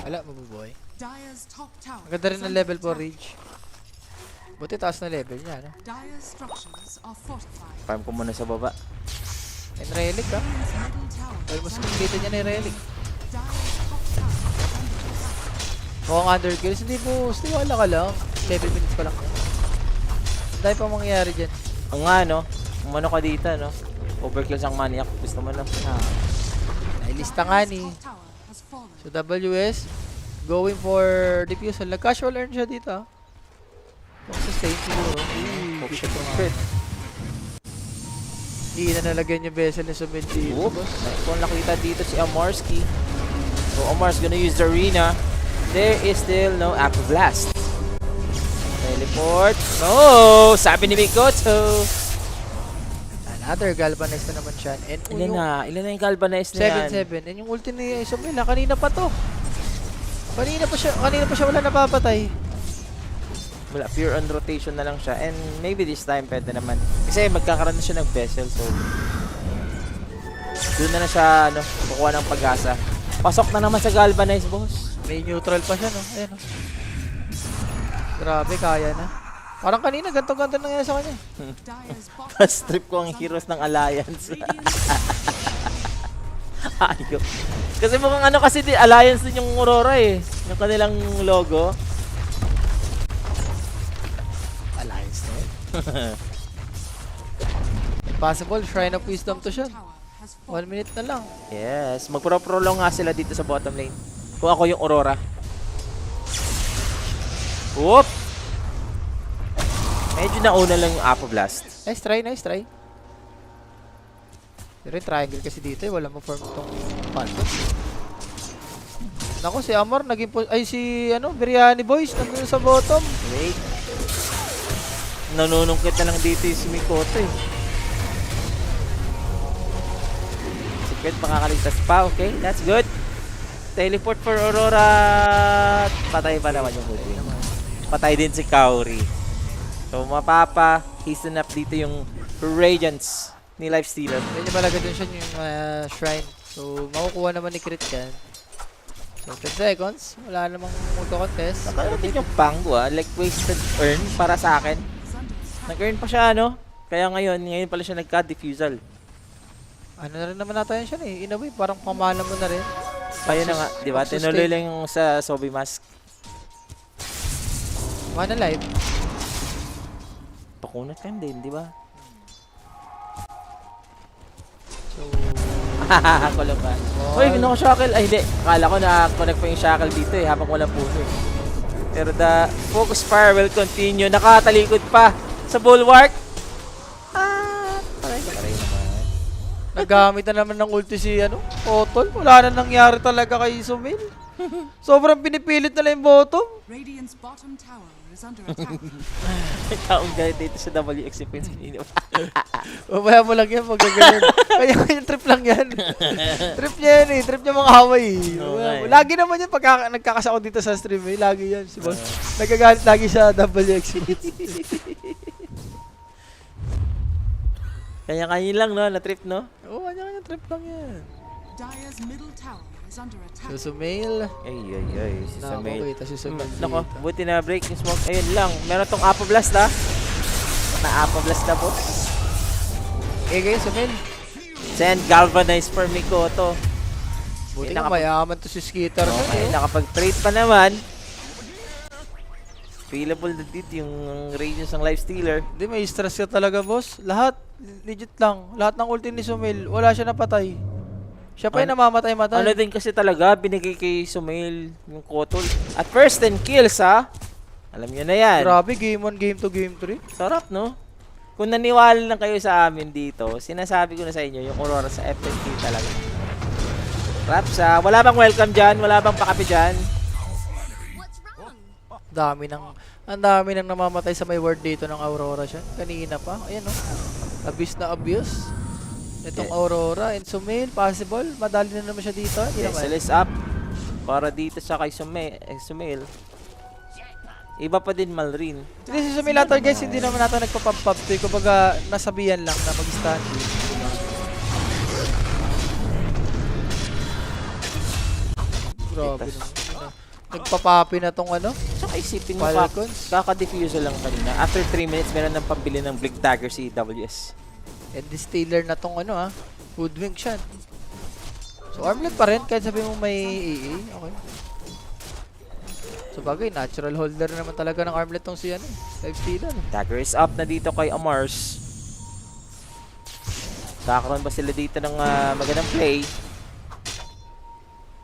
Wala, mabuboy. Ang ganda rin ng level 4 Rage. Buti taas na level niya, no? Farm ko muna sa baba. And relic, ha? Almost completed niya na yung relic. Mukhang underkills. Hindi po, stiwala ka lang. 7 minutes pa lang. Ang dahil pa mangyayari dyan. Ang nga, no? Umano ka dito, no? Overkills ang maniac. Gusto mo, no? Nailista nga ni. So, WS, going for diffusal. Nag-casual earn siya dito, ha? Sustain siguro. Oh, shit. Crit. Hindi na nalagyan yung vessel na sumid dito. Oops. Kung nakita dito si Amarski. So, Amar's gonna use the arena. There is still no Aqua Blast. Teleport. No! Sabi ni Mikoto. Another galvanized na naman siya. And Ilan na yung galvanized na yan? 7-7. And yung ulti ni Isabela, kanina pa to. Kanina pa siya wala napapatay. Wala, pure on rotation na lang siya. And maybe this time pwede naman. Kasi magkakaroon na siya ng vessel. So, doon na siya kukuha ng pag-asa. Pasok na naman sa galvanized, boss. May neutral pa siya, no? Ayan, no? Grabe, kaya na. Parang kanina, ganto-ganto nangyari sa kanya. Strip ko ang heroes ng Alliance. Ayok. Kasi mukhang kasi di Alliance din yung Aurora eh. Yung kanilang logo. Alliance na yun. Impossible, Shrine of Wisdom to siya. 1 minute na lang. Yes, magpro-prolong nga sila dito sa bottom lane. Kung ako yung Aurora. Whoop! Medyo nauna lang yung Aqua Blast. Nice try, nice try. Pero yung triangle kasi dito eh, wala ma-form itong Phantom. Naku, si Amar naging ay si Biryani Boys nandun sa bottom. Wait. Nanunungkit na lang dito yung si Mikoto eh. Secret makakaligtas pa, okay? That's good. Teleport for Aurora. Patay pa naman yung Hoodwin. Patay din si Kaori. So mapapa, hasten up dito yung Radiance ni Lifestealer. Medyo malaga dun siya yung shrine. So makukuha naman ni Crit yan. So 10 seconds, wala namang magko-contest. Nakarating yung Pango like wasted earn para sa akin. Nag-earn pa siya kaya ngayon pala siya nagka-diffusal. Ano na rin naman natin siya eh. In a way, parang pamana mo na rin. Ayun na nga, di ba? Tinuloy lang yung sa Sobi Mask. Mana live. Pakunat ka din, di ba? So, Ako lang ba? Uy, naka-shackle. Ay, hindi. Akala ko na-connect pa yung shackle dito habang walang puno eh. Pero the focus fire will continue. Nakatalikod pa sa bulwark. Paray naman. nagamit na naman ng ulti si Otol. Wala na nangyari talaga kay Sumil. Sobrang pinipilit na lang yung bottom. Radiant's bottom tower is under attack. May taong guide dito sa WX Defense kanina. Mamaya mo lang yan pag gagawin. Kanya trip lang yan. Trip niya yan eh. Trip niya mga Hawaii. Okay. Lagi naman yan pag nagkakasako dito sa stream eh. Lagi yan si boss. Nagagalit lagi sa WX. Kanya-kanya lang, no? Na-trip, no? Oo, kanya trip lang yan. Dire's middle tower is under attack. So, Sumail. Ay. Si Sumail. Nakakita si Sumail. Nako, dito. buti na break yung smoke. Ayun lang. Meron tong Apo Blast, ha? Na-Apo Blast na, boss. Kayo, Sumail. Send Galvanize for Mikoto. Buti Eh, nga mayaman to si Skitter. Okay, nakapag-trade pa naman. Available na dito yung radius ng Life Stealer. Hindi, may stress ka talaga, boss. Lahat, legit lang. Lahat ng ulti ni Sumail, wala siya napatay. Siya pa yung namamatay-matay. Ano din kasi talaga, binigay kay Sumail yung Kotol. At first 10 kills, ha? Alam nyo na yan. Grabe, game 1, game 2, game 3. Sarap, no? Kung naniwala lang kayo sa amin dito, sinasabi ko na sa inyo, yung Aurora sa FNK talaga. Rapsa, wala bang welcome dyan? Wala bang pakapi dyan? Ang dami nang namamatay sa may ward dito ng Aurora siya. Kanina pa. Ayan o. Abuse na abuse. Itong Aurora and Sumail, possible. Madali na naman siya dito. Hindi naman. Vessel is up. Para dito sa kay Sumail. Iba pa din Malrin. Hindi si Sumail natin guys, hindi naman natin nagpapapap. Kumbaga, nasabihan lang na mag-stand. Grabe naman. Nagpapapi na tong ano. Tsaka isipin mo, Falcons. kaka-diffuser lang kanina. After 3 minutes, meron ng pambili ng Blink Dagger si WS. And this Stealer na tong ano hoodwink siya. So armlet pa rin kahit sabi mo may AA. Okay. So bagay, natural holder naman talaga ng armlet tong si ano, Life Stealer. Dagger is up na dito kay Amars. Kakaroon ba sila dito ng magandang play?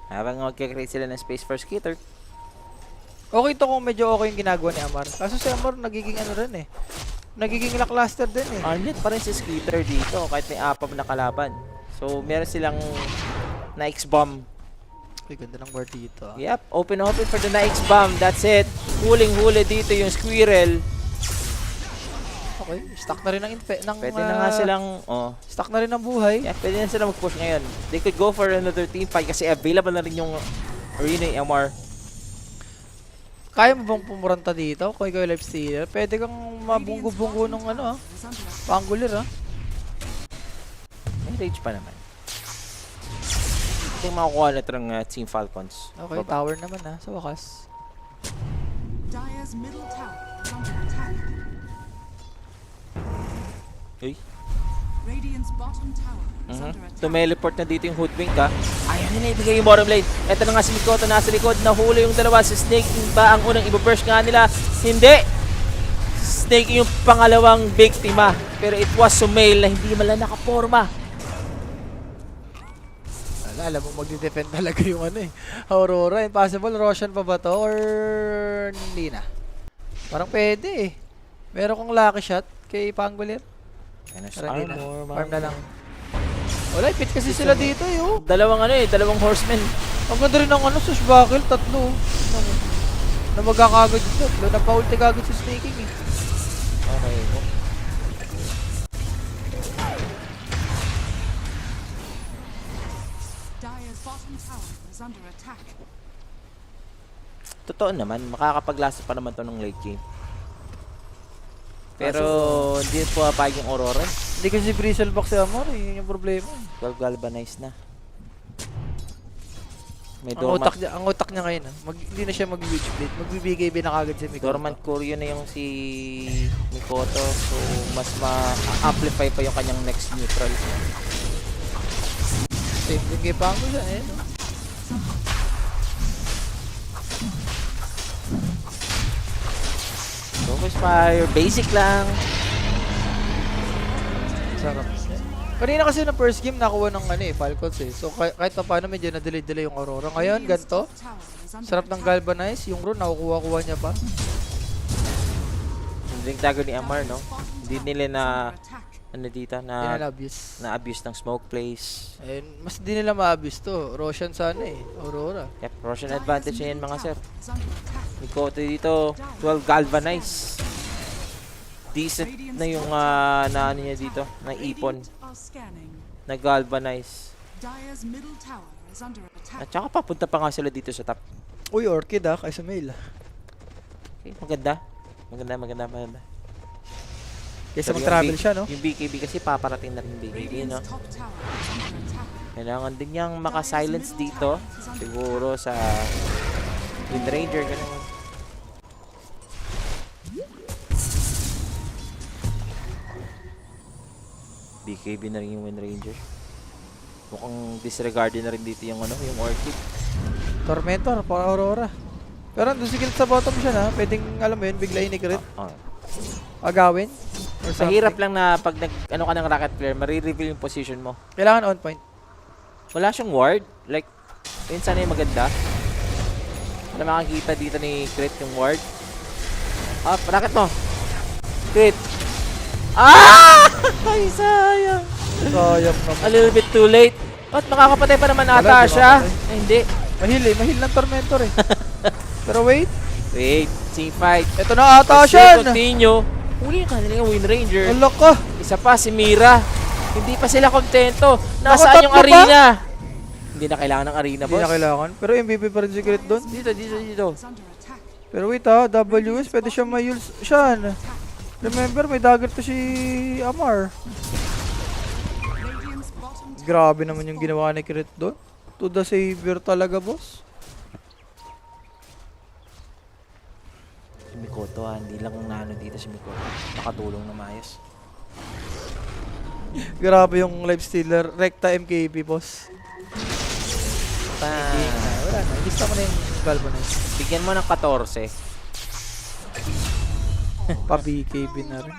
Habang magkakreate sila ng space for Skitter. Okay to kung medyo okay yung ginagawa ni Amar. Kaso si Amar nagiging ano rin eh. Nagiging lackluster din eh. Armlet pa rin si Skitter dito kahit may apam na kalaban. So meron silang Nike's Bomb. Uy, ganda ng ward dito. Yep, open for the Nike's Bomb. That's it. Huling-huli dito yung Squirrel. Okay, stuck na rin ng Pwede na nga silang, stuck na rin ng buhay. yeah, pwede na sila mag-push ngayon. They could go for another team fight kasi available na rin yung Arena MR. Kaya mo bang pumuranta dito kung ikaw yung Life Stealer? Pwede kang mabunggo-bunggo ng ano Is under attack. pangulir May rage pa naman. Ito yung makukuha na ito ng Team Falcons. Okay, Baba. tower naman sa wakas. Dire's middle tower is under attack. Uy. Radiant's bottom tower is under attack. Tumeleport na dito yung Hoodwink, ha. Ayaw nila ibigay yung bottom lane. Ito na nga si Mikoto nasa likod. Nahuli yung dalawa. Si Snake ba ang unang ibaburst nga nila? Hindi! Snake yung pangalawang biktima. Pero it was Sumail na hindi man lang nakaporma. Alam mo, magdi-defend talaga yung ano Aurora. Impossible. Roshan pa ba to? Or hindi na? Parang pwede Meron kong lucky shot kay Pangulir. Parang hindi na. Farm na lang. Wala, pit kasi sila dito Dalawang horsemen. Ang ganda rin ng swashbuckle. Tatlo. Na magkakagad dito. Napaulti kagad sa snaking Okay. Dire's bottom tower is under attack. Totoo naman, makakapaglasa pa naman to ng late game. Pero hindi po papayag yung Aurora. Hindi kasi Bristleback si Amor. Yun yung problema. 12 galvanized na. May Ang utak niya ngayon hindi na siya mag-witch blade. Magbibigay binakagad si Mikoto. Dormant Courier na yung si Mikoto. So mas ma-amplify pa yung kanyang next neutral. Same din kay Pango siya Focus fire, basic lang. Sarap. Kanina kasi na first game nakuha ng Falcons So kahit pa paano medyo na-delay yung Aurora. Ngayon ganito. Tower is under Sarap ng attack. galvanize. Yung rune nakukuha-kuha niya pa. Yung drink dagger ni Amar, no? Hindi nila na Under attack. dito Pinal-abuse. na abuse ng smoke plays. And mas di nila ma-abuse to. Roshan sana Aurora. Yep, Roshan advantage na yan mga sir. Is under attack. Mikoto dito, 12 galvanize. decent na yung na ano niya dito, na ipon, Radiant are scanning. na galvanize. Dire's middle tower is under attack. At saka papunta pa nga sila dito sa top. Uy, Orchid kay Sumail. Okay, maganda. Maganda. Kesa Pero yung mag-travel B- siya, no? Yung BKB kasi paparating na rin yung BKB, no? Radiant's top tower is under attack. Kailangan din niyang maka-silence dito. Siguro sa Wind Ranger, ganun. BKB na rin yung Wind Ranger. Mukhang disregarded na rin dito yung ano, yung Orchid. Tormentor, para Aurora. Pero andun si Kirit sa bottom siya na. Pwedeng, alam mo yun, biglayin ni Kirit. Oh. Agawin. Or Mahirap something. lang na pag ano ka ng rocket player, marireveal yung position mo. Kailangan on point. Wala siyang ward. Like, yun sana yung maganda. Wala makakita dito ni Crit yung ward. Ah, rocket mo! Crit! Ah! Ay, sayang! Sayang naman. A little bit too late. At makakapatay pa naman Wala, ata di siya. makakapatay. Ay, hindi. Mahil ng Tormentor eh. Pero wait. Wait, team fight. Ito na ata Let's siya. continue. Huli ka nila yung Wind Ranger. Ala ka. Isa pa, si Mira. Hindi pa sila kontento. Nasaan yung tatlo pa? arena? Hindi na kailangan ng arena, Hindi boss. na kailangan. Pero MVP pa rin si Kirit doon. Dito. Is under attack. Pero wait WS, pwede siya may-use siya. Remember, may dagger to si Amar. Radiant's bottom tower. Grabe naman yung ginawa ni Kirit doon. To the savior talaga, boss. Si Mikoto hindi lang nano dito si Mikoto. Nakatulong na maayos. Grabe yung life stealer. Recta MKB, boss. Wala na. Ilista mo na yung Galvanize. Bigyan mo ng 14. Pa-BKB na rin.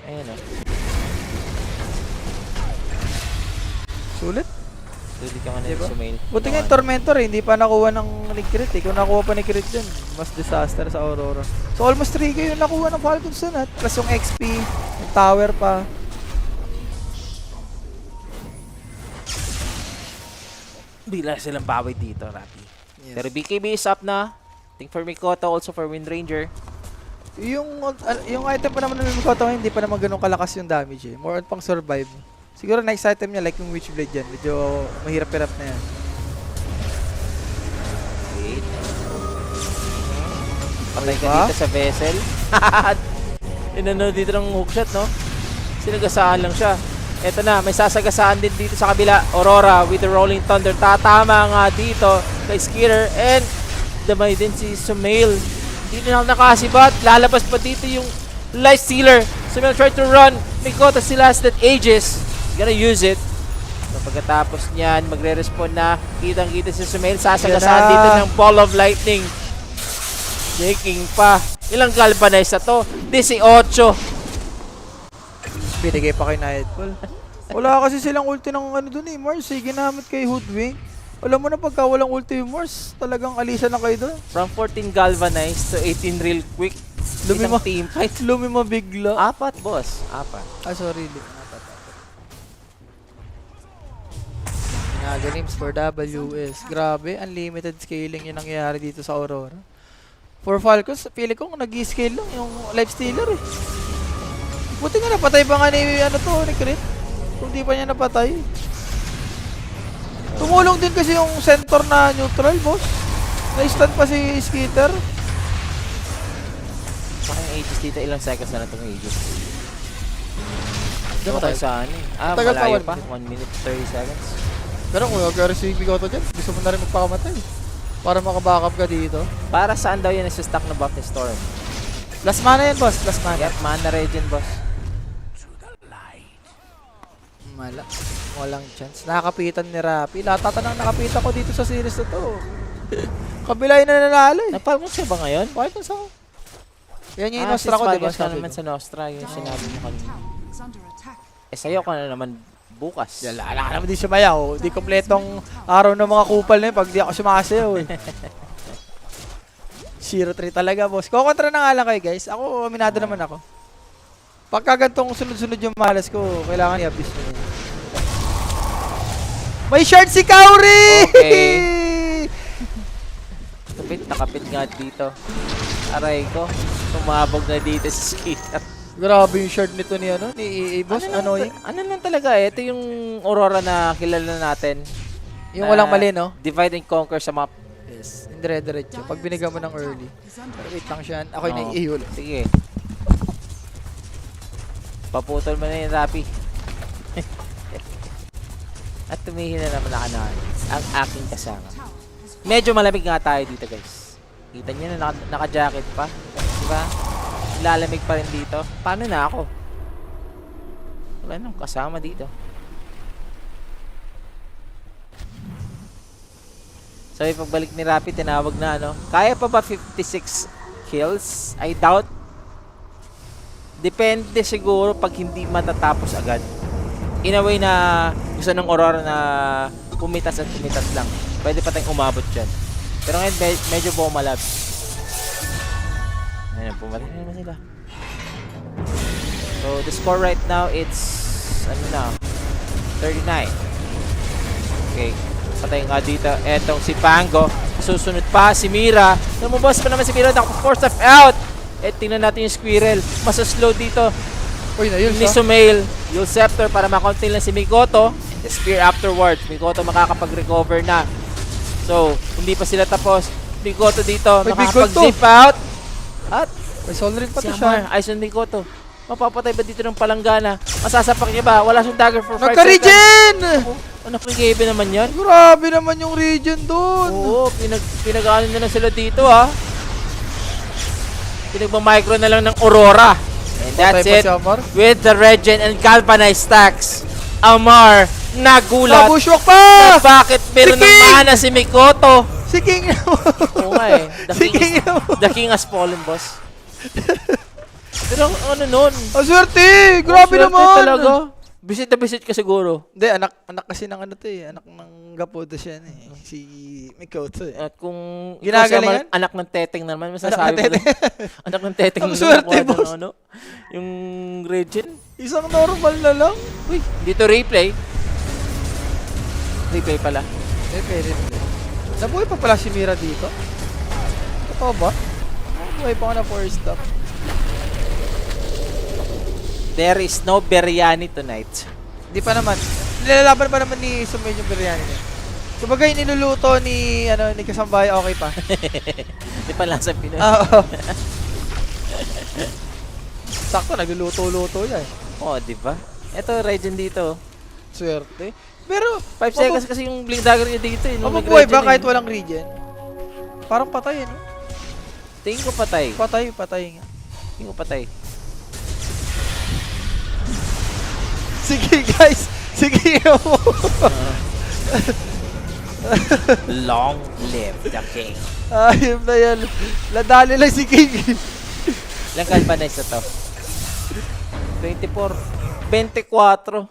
Ayan o. Sulit. Sulit ka nga na Diba? yung sumail. Buti nga yung Tormentor eh. Hindi pa nakuha ng ni Kirit eh. Kung nakuha pa ni Kirit dyan, mas disaster sa Aurora. So almost 3k yung nakuha ng Falcon Sun at plus yung XP, yung tower pa. Bila silang bawi dito, Rapi. Yes. Pero BKB is up na. Think for Mikoto, also for Wind Ranger. Yung item pa naman ng Mikoto hindi pa naman ganun kalakas yung damage eh. More on pang survive. Siguro next item niya like yung Witchblade yan. Medyo mahirap-hirap na yan. Wait. Patay ka Diba? dito sa vessel. Inano dito ng hookshot, no? Sinagasaan lang siya. Eto na, may sasagasaan din dito sa kabila. Aurora with the Rolling Thunder. Tatama nga dito kay Skitter. And damay din si Sumail. Hindi na nakasibat. Lalabas pa dito yung Life Stealer. Sumail tried to run. Mikoto still has that Aegis. Gonna use it. So pagkatapos niyan, magre-respond na. Kitang-kita si Sumail. Sasagasaan Yan na. dito ng Ball of Lightning. Shaking pa. Ilang galvanize na to? 18. Binigay pa kay Nightfall. Wala kasi silang ulti ng ano dun eh, Mars. Eh, ginamit kay Hoodwink. Alam mo na pagka walang ulti yung Mars, talagang alisan na kayo dun. From 14 galvanized to 18 real quick. Lumima. Isang team fight. Lumima bigla. Apat, boss. Apat. Ah, sorry. Naganims for WS. Grabe, unlimited scaling yung nangyayari dito sa Aurora. For Falcons, pili ko nag-scale lang yung life stealer eh. Buti nga napatay pa nga ni, ni Crit. Kung di pa niya napatay. Tumulong din kasi yung center na neutral, boss. Na-stun pa si Skitter. Saka yung Aegis dito, ilang seconds na itong Aegis. Diyan Tayo tayo. saan eh. Ah, Tagal pa, malayo 1 pa. minute. 1 minute 30 seconds. Pero kung mag-receive Mikoto dyan, gusto mo na rin magpakamatay. Para makabackup ka dito. Para saan daw yan nasa-stack na buff ni Storm? Last mana yan, boss. Last mana. Yep, mana regen, boss. Mala. Walang chance. Nakakapitan ni Rapi. Latata nang nakapitan ko dito sa series na to. Kabila yun na nanalo eh. Nagpalmon siya ba ngayon? Bakit mo sa yan yung Nostra ko, diba? ka Sabi naman ko. sa Nostra, yung sinabi mo kanina. Tower is under attack. Eh, sa'yo ka na naman bukas. Yala, ka naman di sumayaw. Di kompletong araw ng mga kupal na yun pag di ako sumasayaw eh. 0-3 talaga, boss. Kukontra na nga lang kayo, guys. Ako, aminado naman ako. Pagka gantong sunod-sunod yung malas ko, kailangan i-abuse nyo yun. May shard si Kauri! Okay. Nakapit nga umangat dito. Aray ko. Tumabog na dito si Skitter. Grabe yung shard nito ni ano, ni EA boss. Annoying. Ano lang talaga eh. Ito yung Aurora na kilala natin. Yung Na walang mali, no? Divide and conquer sa map. Yes. Dire-diretso. Pag binigyan mo ng early. Is under Pero wait lang siya. Ako'y Oo. naiihol. Sige. Paputol mo na yung Rapi. At tumihil na naman ang aking kasama. Medyo malamig nga tayo dito, guys. Kita nyo na naka-jacket pa. Diba? Lalamig pa rin dito. Paano na ako? Wala nang kasama dito. So, pagbalik ni Rapi, tinawag na ano. Kaya pa ba 56 kills? I doubt. Depende siguro pag hindi matatapos agad. In a way na gusto ng Aurora na pumitas at pumitas lang. Pwede pa tayong umabot dyan. Pero ngayon medyo bumalab. Ayan, pumatay na naman sila. So the score right now it's ano na 39. Okay. Patay nga dito. Etong si Pango. Susunod pa si Mira. Lumabas pa naman si Mira. Naka-force of out. Eh tingnan natin yung Squirrel. Masaslow dito. Uy, na yun Ni Sumail, yung Scepter para makontin lang si Mikoto. The Spear afterwards. Mikoto makakapag-recover na. So, hindi pa sila tapos. Mikoto dito, May makakapag-zip out. At May soul ring pa si to siya. Amar, ayos yung Mikoto. Mapapatay ba dito ng palanggana? Masasapak niya ba? Wala siyang dagger for 5 seconds. Nagka-regen! Anak ni Gabe naman yan. Grabe naman yung regen doon. Oo, pinag-ano na sila dito ha. Pinagmamicro na lang ng Aurora. And that's Patay pa it. si Amar. With the Regen and Galvanized stacks, Amar nagulat Nabushwak na pa! bakit meron Si ng King! mana si Mikoto. Si King Oo nga eh. Si King The King has fallen, boss. Pero ano nun? Ang swerte! Grabe Swerte naman! talaga. Visit na visit ka siguro. Hindi, anak kasi ng ano to eh. Anak ng Gapudo siya eh. Si Mikoto eh. At kung Ginagalingan? anak ng teteng na naman, Anak masasabi ng mo teteng. na. Anak ng teteng Ang na swerte, nakuha boss. ng ano, yung Regen. Isang normal na lang. Uy, dito replay. Replay pala. Eh, pwede. Nabuhay pa pala si Mira dito? Totoo ba? Nabuhay pa ako na first stop. There is no biryani tonight. Hindi pa naman. Nilalaban pa naman ni Sumail yung biryani niya. Kumbaga yung niluluto ni, ni Kasambay, okay pa. Di pa lang sa Pinoy. Oo. Sakto, nagluluto-luto yan. Oo, di ba? Ito, Regen dito. Swerte. Pero, 5 seconds kasi yung blink dagger niya dito. Nung mabubuhay nag-regen ba kahit eh. walang regen? Parang patay, no? Tingin ko patay. Patay nga. Tingin ko patay. Sige, guys. Sige, Long live the king. ayun na yan. Ladali lang si King. Ilang galvanize na to? 24. 24.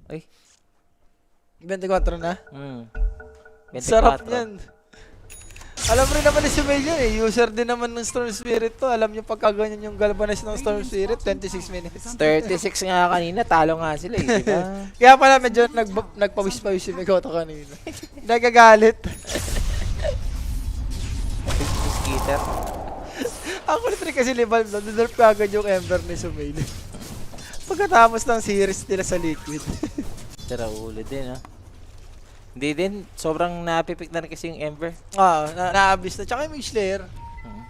Ay. 24 na. 24. Sarap niyan. Alam rin naman ni Sumail yan eh. User din naman ng Storm Spirit to. Alam niyo pagka ganyan yung galvanize ng Storm Spirit, 26 minutes. 36 nga kanina. Talo nga sila eh. Di ba? Kaya pala medyo nagpawis-pawis si Mikoto kanina. Nagagalit. Skitter. Ako na rin kasi ni Valve, nerf agad yung Ember ni Sumail. Pagkatapos ng series nila sa Liquid. Tara ulo din ha. Hindi din. Sobrang napipik na rin kasi yung Ember. Na-abis na. Tsaka yung Mage Slayer.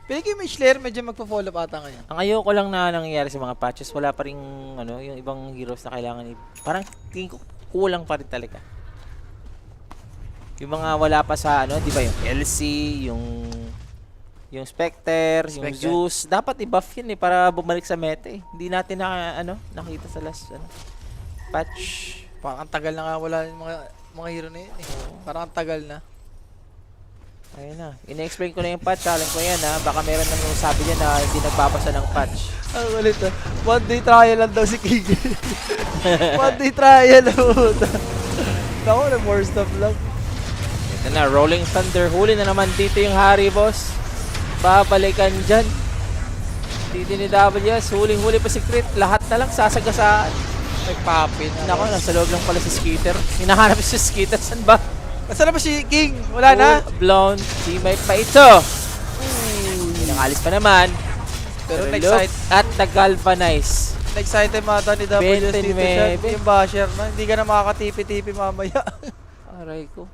Pili yung Mage Slayer, medyo magpo-follow up ata ngayon. Ang ayoko lang na nangyayari sa mga patches, wala pa rin ano, yung ibang heroes na kailangan parang tingin ko kulang pa rin talaga. Yung mga wala pa sa ano, di ba yung LC, yung Spectre, yung Spectre. Zeus, dapat i-buff yun eh para bumalik sa meta eh. Hindi natin nakita sa last patch. Parang ang tagal na nga wala yung mga hero na yun eh. Parang ang tagal na. Ayun na. Ina-explain ko na yung patch. Alam ko yan ha. Baka meron nang sabi niya na hindi nagbabasa ng patch. Ang ulit ah. One day trial lang daw si King. One day trial lang puta. Ako na more stuff lang. Ito na. Rolling Thunder. Huli na naman dito yung Harry, boss. Babalikan dyan. Dito ni WS. Huling-huli pa si Crit. Lahat na lang sasagasaan. Nagpapin. Nako, nasa loob lang pala si Skitter. Hinahanap si Skitter. Saan ba? Nasaan na ba si King? Wala na? Full blown teammate pa ito. Pinakalis pa naman. Pero look na-excite. at the galvanize. Na-excite mata ni WS dito siya. 29. Yung basher na. Hindi ka na makakatipi-tipi mamaya. Aray ko.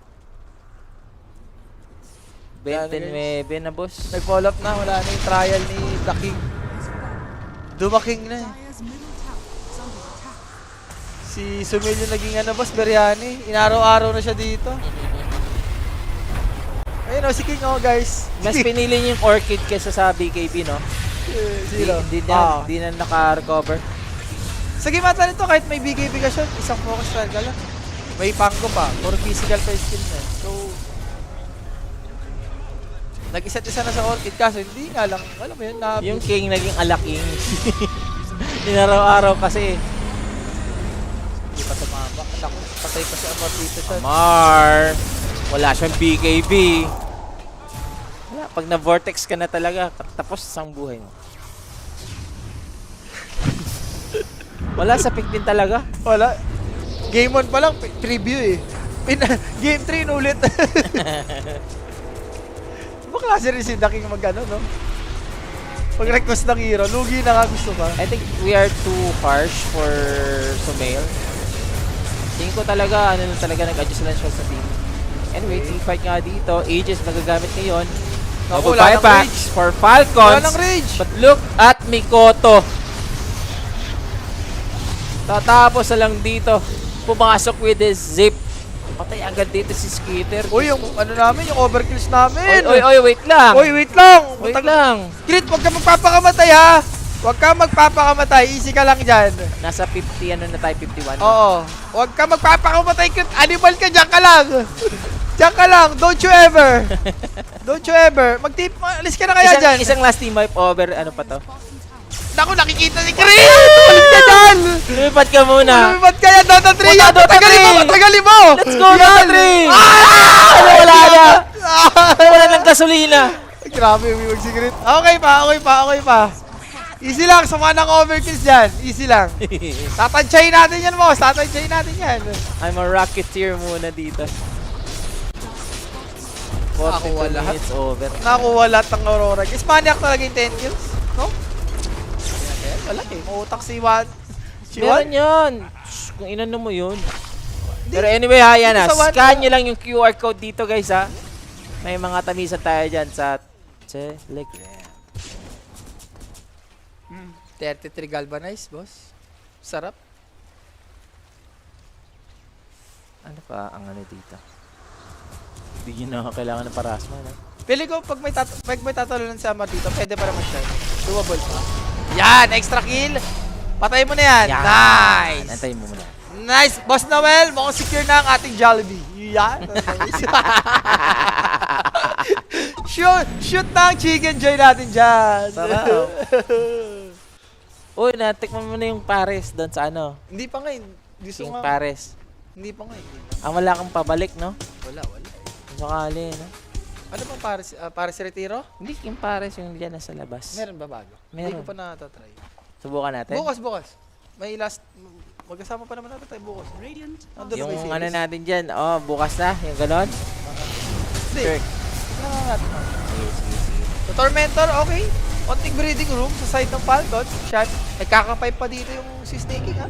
Yan, 29 na boss. Nag-follow up na. Wala na yung trial ni The King. Dumaking na eh. Dire's middle tower is under attack. Si Sumil yung naging ano boss, Biryani. Inaraw-araw na siya dito. Ayun o, si King o guys. Mas pinili niyo yung Orchid kesa sa BKB, no? Sino? Di na naka-recover. Sa game ata nito, kahit may BKB ka siya, isang focus fire ka lang. May pangko pa. Puro physical pa yung skill na. So, nag-isa't isa na sa Orchid. Kaso hindi nga lang, alam mo yun, na... Yung King naging alaking. Inaraw-araw kasi. Hindi pa tumama. Anak ko, patay pa si Amar dito siya. Mar. Wala siyang BKB. Wala, pag na-vortex ka na talaga, tapos ang buhay mo. Wala sa pick din talaga. Wala. Game 1 pa lang, preview eh. Game 3 ulit. Diba klase rin si The King mag-ano, no? Pag-request ng hero, lugi na nga gusto ba? I think we are too harsh for Sumail. Tingin ko talaga, ano na talaga, nag-adjust lang siya sa team. Anyway, team fight nga dito. Aegis magagamit ngayon. Naku, Double wala ng buybacks rage. for Falcons. Wala ng rage. But look at Mikoto. Tatapos na lang dito. Pumasok with his zip. Patay agad dito si Skitter. Uy, yung ano namin, yung overkills namin. Oy, wait lang. Uy, wait lang. Wait lang. Crit, huwag ka magpapakamatay ha. Huwag ka magpapakamatay. Easy ka lang dyan. Nasa 50, ano na tayo, 51. Oo. Huwag ka magpapakamatay. Crit, animal ka, dyan ka lang. Diyan ka lang. Don't you ever. Don't you ever. Alis ka na kaya dyan. Isang last team wipe over, ano pa to? Naku, nakikita si Crit. Alis ka dyan. Lumipat ka muna. Lumipat ka yan. Dota 3 yan. Dota Tagalin mo. 3. Tagalin mo. Let's go, Yan. Dota 3! Ano, wala na. Wala ng gasolina. Grabe, umiwag si Crit. Okay pa. Easy lang. Sama ng overkills dyan. Easy lang. Tatansyahin natin yan, boss. Tatansyahin natin yan. I'm a rocketeer muna dito. 42 Nakuha lahat. minutes over. Nakuha lahat ng Aurora. Is maniac talaga yung 10 kills? No? Ayan, wala eh. Mautak si Juan. Si Juan? Meron yun. Shh, kung inano mo yun. Pero anyway ha, yan ha. Sa one- Scan nyo lang yung QR code dito guys ha. May mga tamisan tayo dyan sa Telegram. 33 galvanized, boss. Sarap. Ano pa ang ano dito? Hindi nyo na kailangan ng parasma, no? Pili ko, pag may tatalunan sa Amar dito, pwede pa naman siya. Doable pa. Yan! Extra kill! Patay mo na yan! Yan. Nice! Antayin mo muna. Nice! Boss Noel, mukhang secure na ang ating Jollibee. Yan! shoot na ang chicken joy natin dyan! Sarap. Uy, natikman mo na yung Pares doon sa ano? Hindi pa nga eh. Gusto Yung nga. Pares. Hindi pa nga eh. Wala kang pabalik, no? Wala. Sakali, no? Ano bang Paris Retiro? Hindi yung Pares yung diyan nasa labas. Meron ba bago? Meron. Hindi ko pa natatry. Subukan natin. Bukas. May last, magkasama pa naman natin tayo bukas. Radiant Andun na ba Yung series? ano natin dyan, bukas na, yung ganon. Hindi. Sure. Kailangan natin. Sige, sige. Sa Tormentor, okay. Konting breeding room sa side ng Falcon. Shot. Nagkakapipe pa dito yung si Snaking ha.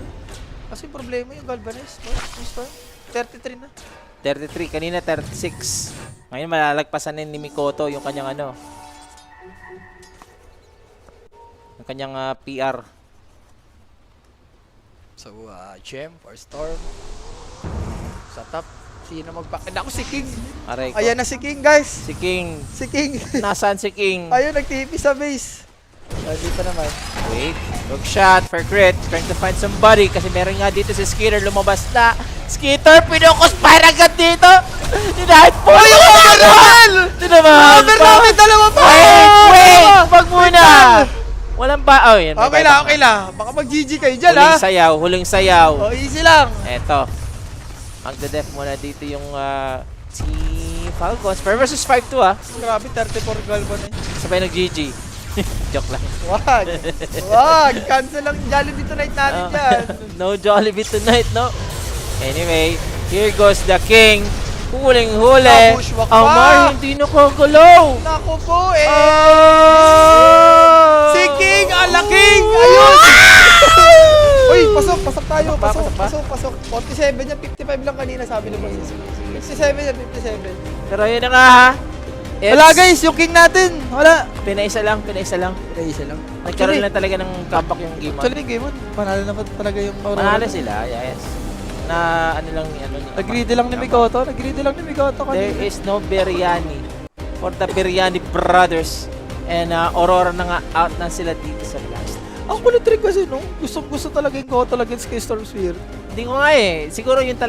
Kasi yung problema yung Galvanize. Yung Storm. 33 na. 33, kanina 36. Ngayon malalagpasan ni Mikoto yung kanyang ano. Yung kanyang PR. So, Gem for Storm. Sa top. Sino Ako si King. Aray ko. Ayan na si King, guys. Si King. Si King. Nasaan si King? Ayun, nag-TP sa base. Hindi pa naman. Wait. Hook shot for crit. Trying to find somebody kasi meron nga dito si Skitter lumabas na. Skitter, pinukos para agad dito. Dinahit po. Ay, yung overall! Ito naman. Over namin, dalawa pa! Wait. Wag muna. Walang ba? Oh, yan. may Okay buyback lang. Baka mag-GG kayo dyan, Huling ha? sayaw. Huling sayaw. Oh, easy lang. Eto. Magde-def muna dito yung si Falcons. 4 versus 5 to Grabe, 34 Galvan eh. Sabay nag-GG. Joke lang. Wag! Cancel lang yung Jollibee tonight natin dyan. No Jollibee tonight, no? Anyway, here goes the King. Huling-huli. Nabushwak pa. Amar, hindi nakagalaw. Naku po eh. Ah! Si King, Alaking! Ayun! Uy, pasok tayo. Pasok ba? Pasok. 47 yan, 55 lang kanina sabi ng boss. 57 yan, 57. Pero yun na nga ha. Wala guys, yung King natin. Wala. Pinaisa lang. Isa lang. Nagkaroon lang talaga ng comeback yung game. Actually, game on. Panalo na pa talaga yung Aurora. Manalo sila, yes. Na ano lang ni ano. Nag-greedy lang ni Mikoto. There kanina. is no biryani for the Biryani Brothers. And Aurora na nga out na sila dito sa last. Ang kulit rin kasi no. Gusto talaga yung Koto against kay Storm Sphere. Hindi ko nga eh. Siguro yun talaga